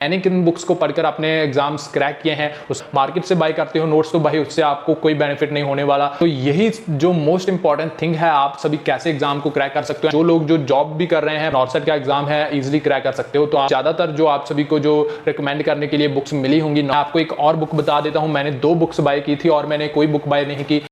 मैंने किन बुक्स को पढ़कर अपने एग्जाम्स क्रैक किए हैं, उस मार्केट से बाय करते हो नोट्स, तो भाई उससे आपको कोई बेनिफिट नहीं होने वाला। तो यही जो मोस्ट इंपॉर्टेंट थिंग है, आप सभी कैसे एग्जाम को क्रैक कर सकते हो। जो लोग जो जॉब भी कर रहे हैं, नॉर्सेट का एग्जाम है, इजीली क्रैक कर सकते हो। तो ज्यादातर जो आप सभी को जो रिकमेंड करने के लिए बुक्स मिली होंगी, मैं आपको एक और बुक बता देता हूँ। मैंने 2 बुक्स बाय की थी और मैंने कोई बुक बाय नहीं की।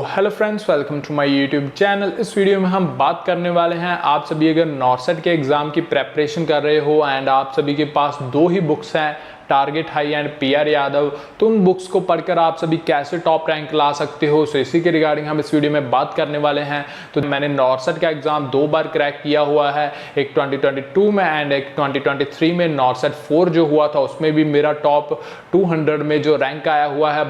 Hello friends, welcome to my YouTube channel. इस वीडियो में हम बात करने वाले हैं, आप सभी अगर नॉर्सेट के एग्जाम की प्रेपरेशन कर रहे हो एंड आप सभी के पास 2 ही बुक्स हैं, target high and PR Yadav, तो उन बुक्स को पढ़कर आप सभी कैसे टॉप रैंक ला सकते हो। सो इसी के रिगार्डिंग हम इस वीडियो में बात करने वाले हैं। तो मैंने नॉर्सेट का एग्जाम 2 बार क्रैक किया हुआ है, एक 2022 में एंड एक 2023 में। नॉर्सेट 4 जो हुआ था उसमें भी मेरा टॉप 200 में जो रैंक आया हुआ है।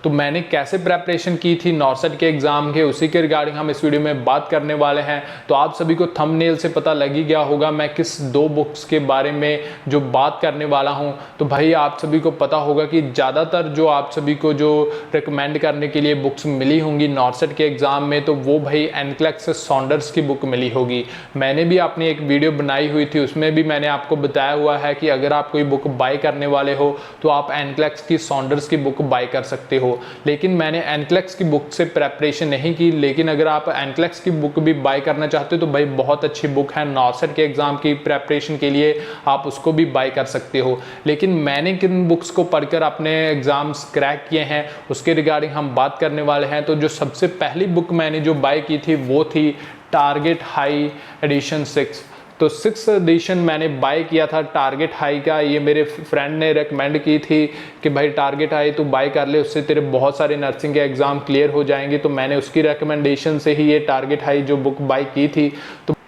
तो मैंने कैसे प्रेपरेशन की थी नॉर्सेट के एग्जाम के, उसी के रिगार्डिंग हम इस वीडियो में बात करने वाले हैं। तो आप सभी को थंबनेल से पता लग ही गया होगा मैं किस 2 बुक्स के बारे में जो बात करने वाला हूं। तो भाई आप सभी को पता होगा कि ज़्यादातर जो आप सभी को जो रिकमेंड करने के लिए बुक्स मिली होंगी नॉर्सेट के एग्जाम में, तो वो भाई एनक्लेक्स सॉन्डर्स की बुक मिली होगी। मैंने भी अपनी एक वीडियो बनाई हुई थी, उसमें भी मैंने आपको बताया हुआ है कि अगर आप कोई बुक बाय करने वाले हो तो आप एनक्लेक्स की सॉन्डर्स की बुक बाय कर सकते हो। लेकिन मैंने एनक्लेक्स की बुक से प्रेपरेशन नहीं की। लेकिन अगर आप एनक्लेक्स की बुक भी बाय करना चाहते हो तो भाई बहुत अच्छी बुक है नॉर्सेट के एग्जाम की प्रेपरेशन के लिए, आप उसको भी बाय कर सकते हो। लेकिन मैंने किन बुक्स को पढ़कर अपने एग्जाम्स क्रैक किए हैं उसके रिगार्डिंग हम बात करने वाले हैं। तो जो सबसे पहली बुक मैंने जो बाय की थी वो थी टारगेट हाई एडिशन 6। तो 6th एडिशन मैंने बाय किया था टारगेट हाई का। ये मेरे फ्रेंड ने रेकमेंड की थी कि भाई टारगेट हाई तू बाय कर ले, उससे तेरे बहुत सारे नर्सिंग के एग्जाम क्लियर हो जाएंगे। तो मैंने उसकी रेकमेंडेशन से ही ये टारगेट हाई जो बुक बाय की थी।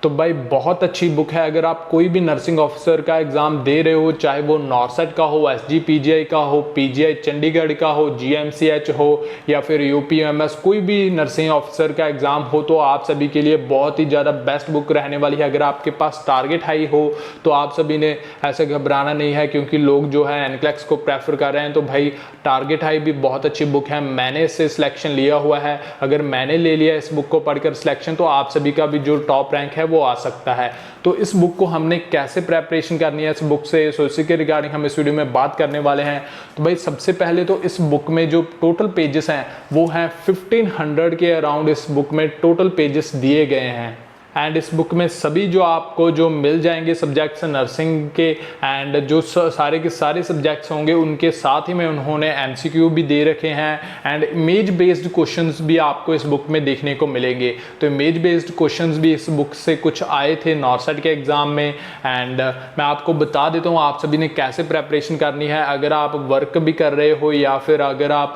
तो भाई बहुत अच्छी बुक है। अगर आप कोई भी नर्सिंग ऑफिसर का एग्जाम दे रहे हो, चाहे वो नॉर्सेट का हो, एसजीपीजीआई का हो, पीजीआई चंडीगढ़ का हो, जीएमसीएच हो या फिर यूपीएमएस, कोई भी नर्सिंग ऑफिसर का एग्जाम हो, तो आप सभी के लिए बहुत ही ज़्यादा बेस्ट बुक रहने वाली है। अगर आपके पास टारगेट हाई हो तो आप सभी ने ऐसे घबराना नहीं है, क्योंकि लोग जो है एनक्लेक्स को प्रेफर कर रहे हैं। तो भाई टारगेट हाई भी बहुत अच्छी बुक है, मैंने इससे सिलेक्शन लिया हुआ है। अगर मैंने ले लिया इस बुक को पढ़कर सिलेक्शन, तो आप सभी का भी जो टॉप रैंक है वो आ सकता है। तो इस बुक को हमने कैसे प्रेपरेशन करनी है इस बुक से, सो इसी के रिगार्डिंग हम इस वीडियो में बात करने वाले हैं। तो भाई सबसे पहले तो इस बुक में जो टोटल पेजेस हैं वो हैं 1500 के अराउंड। इस बुक में टोटल पेजेस दिए गए हैं एंड इस बुक में सभी जो आपको जो मिल जाएंगे सब्जेक्ट्स नर्सिंग के, एंड जो सारे के सारे सब्जेक्ट्स होंगे उनके साथ ही में उन्होंने एमसीक्यू भी दे रखे हैं एंड इमेज बेस्ड क्वेश्चंस भी आपको इस बुक में देखने को मिलेंगे। तो इमेज बेस्ड क्वेश्चंस भी इस बुक से कुछ आए थे नॉर्सेट के एग्जाम में। एंड मैं आपको बता देता हूँ आप सभी ने कैसे प्रेपरेशन करनी है। अगर आप वर्क भी कर रहे हो या फिर अगर आप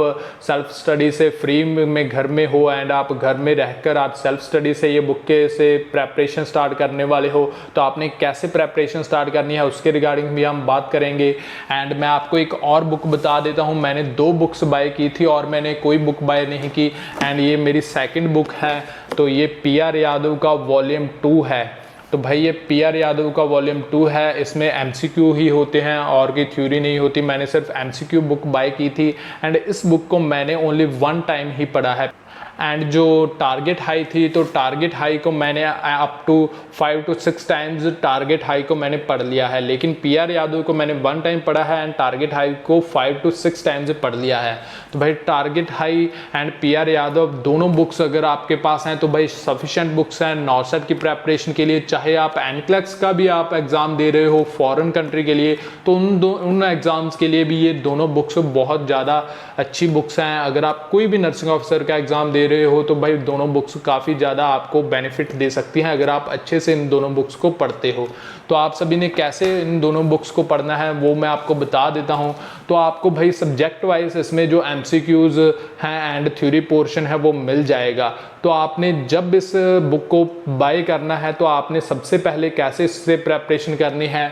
सेल्फ स्टडी से फ्री में घर में हो एंड आप घर में रहकर आप सेल्फ स्टडी से ये बुक के से प्रेपरेशन स्टार्ट करने वाले हो, तो आपने कैसे प्रेपरेशन स्टार्ट करनी है उसके रिगार्डिंग भी हम बात करेंगे। एंड मैं आपको एक और बुक बता देता हूं, मैंने 2 बुक्स बाय की थी और मैंने कोई बुक बाय नहीं की एंड ये मेरी सेकंड बुक है। तो ये पीआर यादव का वॉल्यूम 2 है। तो भाई ये पीआर यादव का वॉल्यूम 2 है, इसमें एमसीक्यू ही होते हैं और की थ्योरी नहीं होती। मैंने सिर्फ एमसीक्यू बुक बाय की थी एंड इस बुक को मैंने ओनली 1 टाइम ही पढ़ा है। एंड जो टारगेट हाई थी, तो टारगेट हाई को मैंने up to 5 to 6 times target high को मैंने पढ़ लिया है। लेकिन पीआर यादव को मैंने 1 टाइम पढ़ा है एंड टारगेट हाई को 5 to 6 टाइम्स पढ़ लिया है। तो भाई target high and PR Yadav दोनों बुक्स अगर आपके पास हैं तो भाई सफिशिएंट बुक्स हैं नॉर्सेट की प्रेपरेशन के लिए। चाहे आप एनक्लेक्स का भी आप एग्जाम दे रहे हो फॉरेन कंट्री के लिए, तो उन एग्जाम्स के लिए भी ये दोनों बुक्स बहुत ज़्यादा अच्छी बुक्स हैं। अगर आप कोई भी नर्सिंग ऑफिसर का एग्जाम दे रहे हो तो भाई दोनों बुक्स काफ़ी ज़्यादा आपको बेनिफिट दे सकती हैं अगर आप अच्छे से इन दोनों बुक्स को पढ़ते हो। तो आप सभी ने कैसे इन दोनों बुक्स को पढ़ना है वो मैं आपको बता देता हूं। तो आपको भाई सब्जेक्ट वाइज इसमें जो एमसीक्यूज हैं एंड थ्योरी पोर्शन है वो मिल जाएगा। तो आपने जब इस बुक को बाय करना है तो आपने सबसे पहले कैसे इससे प्रेपरेशन करनी है,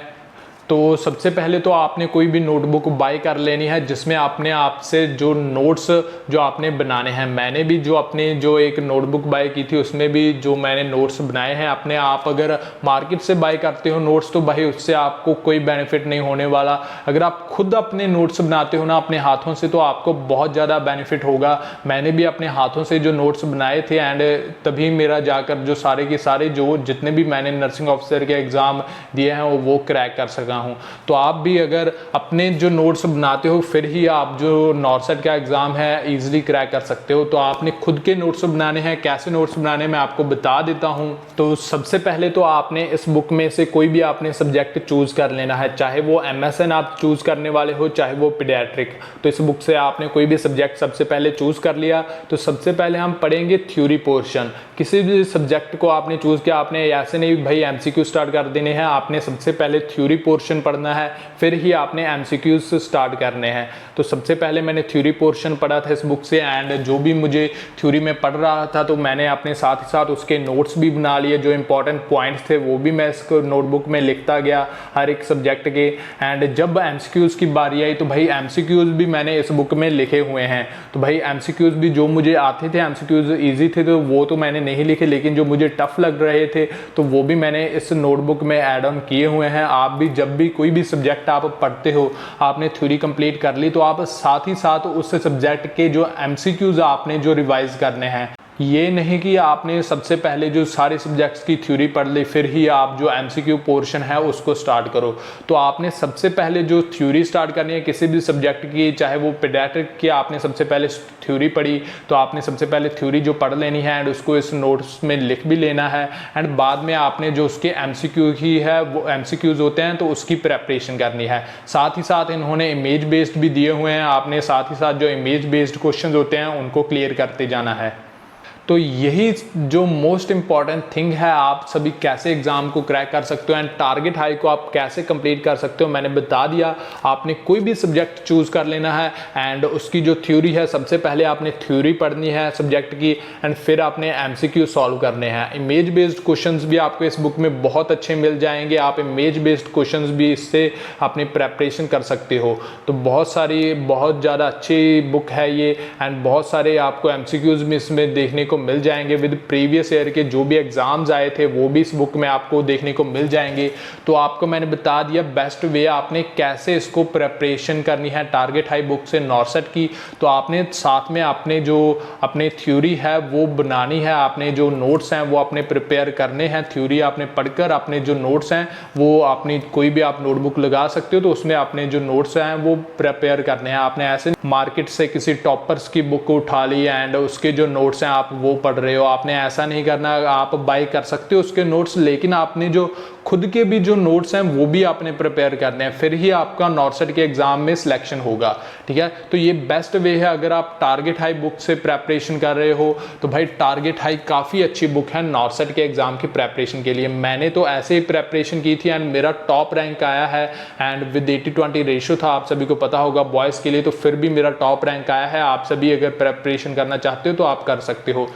तो सबसे पहले तो आपने कोई भी नोटबुक बाय कर लेनी है जिसमें आपने आपसे जो नोट्स जो आपने बनाने हैं। मैंने भी जो अपने जो एक नोटबुक बाय की थी उसमें भी जो मैंने नोट्स बनाए हैं अपने, आप अगर मार्केट से बाय करते हो नोट्स तो भाई उससे आपको कोई बेनिफिट नहीं होने वाला। अगर आप खुद अपने नोट्स बनाते हो ना अपने हाथों से तो आपको बहुत ज़्यादा बेनिफिट होगा। मैंने भी अपने हाथों से जो नोट्स बनाए थे एंड तभी मेरा जाकर जो सारे के सारे जो जितने भी मैंने नर्सिंग ऑफिसर के एग्ज़ाम दिए हैं वो क्रैक कर सका हूँ। तो आप भी अगर अपने जो नोट्स बनाते हो फिर ही आप जो नॉर्सेट का एग्ज़ाम है ईजिली क्रैक कर सकते हो। तो आपने खुद के नोट्स बनाने हैं, कैसे नोट्स बनाने मैं आपको बता देता हूँ। तो सबसे पहले तो आपने इस बुक में से कोई भी आपने सब्जेक्ट चूज़ कर लेना है, चाहे वो MSN आप चूज़ करने वाले हो चाहे वो पीडियाट्रिक। तो इस बुक से आपने कोई भी सब्जेक्ट सबसे पहले चूज़ कर लिया। तो सबसे पहले हम पढ़ेंगे थ्योरी पोर्शन। किसी भी सब्जेक्ट को आपने चूज़ किया, आपने ऐसे नहीं भाई MCQ स्टार्ट कर देने हैं, आपने सबसे पहले थ्योरी पोर्शन पढ़ना है फिर ही आपने MCQs स्टार्ट करने हैं। तो सबसे पहले मैंने थ्योरी पोर्शन पढ़ा था इस बुक से एंड जो भी मुझे थ्योरी में पढ़ रहा था तो मैंने अपने साथ ही साथ उसके नोट्स भी बना लिए। जो इंपॉर्टेंट पॉइंट्स थे वो भी मैं इस नोटबुक में लिखता गया हर एक सब्जेक्ट के। एंड जब MCQs की बारी आई तो भाई MCQs भी मैंने इस बुक में लिखे हुए हैं। तो भाई MCQs भी जो मुझे आते थे, MCQs ईजी थे तो वो तो मैंने नहीं लिखे, लेकिन जो मुझे टफ लग रहे थे तो वो भी मैंने इस नोटबुक में ऐड ऑन किए हुए हैं। आप भी जब भी कोई भी सब्जेक्ट आप पढ़ते हो, आपने थ्योरी कंप्लीट कर ली तो आप साथ ही साथ उस सब्जेक्ट के जो MCQs आपने जो रिवाइज करने हैं। ये नहीं कि आपने सबसे पहले जो सारे सब्जेक्ट्स की थ्योरी पढ़ ली फिर ही आप जो MCQ पोर्शन है उसको स्टार्ट करो। तो आपने सबसे पहले जो थ्योरी स्टार्ट करनी है किसी भी सब्जेक्ट की, चाहे वो पीडियाट्रिक की आपने सबसे पहले थ्योरी पढ़ी तो आपने सबसे पहले थ्योरी जो पढ़ लेनी है एंड उसको इस नोट्स में लिख भी लेना है। एंड बाद में आपने जो उसके MCQ की है वो MCQs होते हैं तो उसकी प्रेपरेशन करनी है। साथ ही साथ इन्होंने इमेज बेस्ड भी दिए हुए हैं, आपने साथ ही साथ जो इमेज बेस्ड क्वेश्चन होते हैं उनको क्लियर करते जाना है। तो यही जो मोस्ट इंपॉर्टेंट थिंग है, आप सभी कैसे एग्जाम को क्रैक कर सकते हो एंड टारगेट हाई को आप कैसे कंप्लीट कर सकते हो मैंने बता दिया। आपने कोई भी सब्जेक्ट चूज कर लेना है एंड उसकी जो थ्योरी है सबसे पहले आपने थ्योरी पढ़नी है सब्जेक्ट की एंड फिर आपने MCQ सॉल्व करने हैं। इमेज बेस्ड क्वेश्चंस भी आपको इस बुक में बहुत अच्छे मिल जाएंगे, आप इमेज बेस्ड क्वेश्चंस भी इससे अपनी प्रेपरेशन कर सकते हो। तो बहुत ज़्यादा अच्छी बुक है ये एंड बहुत सारे आपको MCQs भी इसमें देखने को मिल जाएंगे। विद प्रीवियस ईयर के जो भी एग्जाम्स आए थे वो भी इस बुक में आपको देखने को मिल जाएंगे। तो आपको मैंने बता दिया बेस्ट वे आपने कैसे इसको प्रेपरेशन करनी है टारगेट हाई बुक से नॉर्सेट की। तो आपने साथ में आपने जो अपने थ्योरी है वो बनानी है, आपने जो नोट्स हैं वो अपने प्रिपेयर करने हैं। थ्योरी आपने पढ़कर अपने जो नोट्स हैं वो अपनी कोई भी आप नोटबुक लगा सकते हो तो उसमें अपने जो नोट्स हैं वो प्रिपेयर करने हैं। आपने ऐसे मार्केट से किसी टॉपर्स की बुक उठा ली एंड उसके जो नोट्स हैं आप वो पढ़ रहे हो, आपने ऐसा नहीं करना। आप बाय कर सकते हो उसके नोट्स, लेकिन आपने जो खुद के भी जो नोट्स हैं वो भी आपने प्रिपेयर करने हैं, फिर ही आपका नॉर्सेट के एग्जाम में सिलेक्शन होगा। ठीक है, तो ये बेस्ट वे है अगर आप टारगेट हाई बुक से प्रेपरेशन कर रहे हो तो भाई टारगेट हाई काफ़ी अच्छी बुक है नॉर्सेट के एग्जाम की प्रेपरेशन के लिए। मैंने तो ऐसे ही प्रेपरेशन की थी एंड मेरा टॉप रैंक आया है एंड विद 80-20 रेशियो था, आप सभी को पता होगा बॉयज़ के लिए, तो फिर भी मेरा टॉप रैंक आया है। आप सभी अगर प्रेपरेशन करना चाहते हो तो आप कर सकते हो।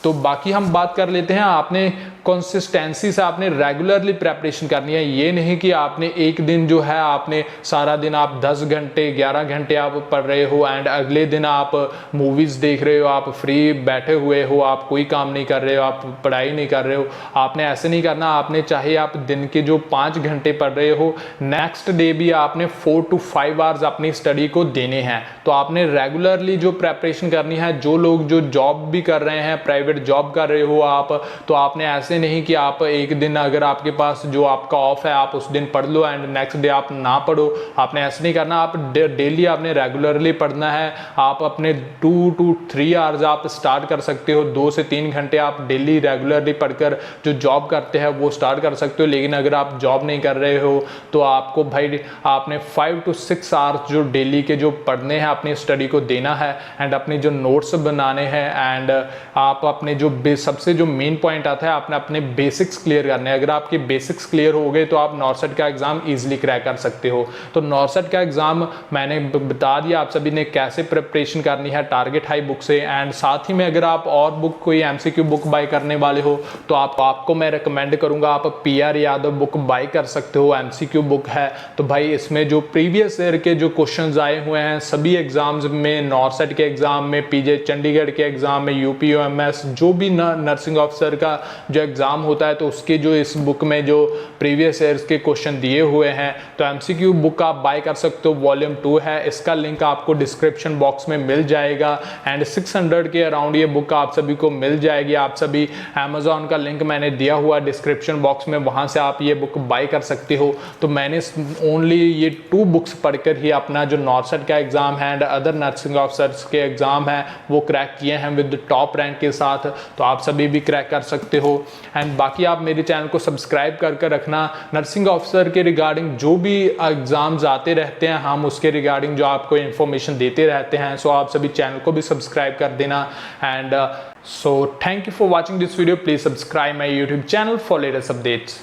तो बाकी हम बात कर लेते हैं, आपने कंसिस्टेंसी से आपने रेगुलरली प्रेपरेशन करनी है। ये नहीं कि आपने एक दिन जो है आपने सारा दिन आप 10 घंटे 11 घंटे आप पढ़ रहे हो एंड अगले दिन आप मूवीज़ देख रहे हो, आप फ्री बैठे हुए हो, आप कोई काम नहीं कर रहे हो, आप पढ़ाई नहीं कर रहे हो। आपने ऐसे नहीं करना। आपने चाहे आप दिन के जो 5 घंटे पढ़ रहे हो नेक्स्ट डे भी आपने 4 to 5 आवर्स अपनी स्टडी को देने हैं। तो आपने रेगुलरली जो प्रेपरेशन करनी है। जो लोग जो जॉब भी कर रहे हैं, प्राइवेट जॉब कर रहे हो आप, तो आपने ऐसे नहीं कि आप एक दिन अगर आपके पास जो आपका ऑफ है आप उस दिन पढ़ लो एंड नेक्स्ट डे आप ना पढ़ो। आपने ऐसे नहीं करना। आप डेली आपने रेगुलरली पढ़ना है। आप अपने 2 to 3 आवर्स आप स्टार्ट कर सकते हो, 2 से 3 घंटे आप डेली रेगुलरली पढ़कर जो जॉब करते हैं वो स्टार्ट कर सकते हो। लेकिन अगर आप जॉब नहीं कर रहे हो तो आपको भाई आपने 5 to 6 आवर्स जो डेली के जो पढ़ने हैं अपनी स्टडी को देना है एंड अपनी जो नोट्स बनाने हैं एंड आप आपने जो सबसे जो मेन पॉइंट आता है, आपने अपने बेसिक्स क्लियर करने हैं। अगर आपके बेसिक्स क्लियर हो गए तो आप नॉर्सेट का एग्जाम इजीली क्रैक कर सकते हो। तो नॉर्सेट का एग्जाम मैंने बता दिया आप सभी ने कैसे प्रिपरेशन करनी है टारगेट हाई बुक से। एंड साथ ही में अगर आप और बुक कोई एमसीक्यू बुक बाय करने वाले हो तो आपको मैं रिकमेंड करूंगा आप पीआर यादव बुक बाय कर सकते हो। एमसीक्यू बुक है तो भाई इसमें जो प्रीवियस ईयर के जो क्वेश्चंस आए हुए हैं सभी एग्जाम्स में, नॉर्सेट के एग्जाम में, पीजे चंडीगढ़ के एग्जाम में, यूपीओएमएस जो भी नर्सिंग ऑफिसर का जो एग्जाम होता है तो उसके जो इस बुक में जो प्रीवियस ईयर्स के क्वेश्चन दिए हुए हैं तो एमसीक्यू बुक आप बाय कर सकते हो। वॉल्यूम 2 है, इसका लिंक आपको डिस्क्रिप्शन बॉक्स में मिल जाएगा। एंड 600 के अराउंड ये बुक आप सभी को मिल जाएगी। आप सभी अमेजोन का लिंक मैंने दिया हुआ डिस्क्रिप्शन बॉक्स में, वहां से आप ये बुक बाय कर सकते हो। तो मैंने ओनली ये 2 बुक्स पढ़कर ही अपना जो नॉर्सेट का एग्जाम है एंड अदर नर्सिंग ऑफिसर्स के एग्जाम है वो क्रैक किए हैं विद टॉप रैंक के साथ। तो आप सभी भी क्रैक कर सकते हो। एंड बाकी आप मेरे चैनल को सब्सक्राइब करके रखना। नर्सिंग ऑफिसर के रिगार्डिंग जो भी एग्जाम्स आते रहते हैं हम उसके रिगार्डिंग जो आपको इन्फॉर्मेशन देते रहते हैं। सो आप सभी चैनल को भी सब्सक्राइब कर देना। And so thank you for watching this video. Please subscribe my YouTube channel for latest updates.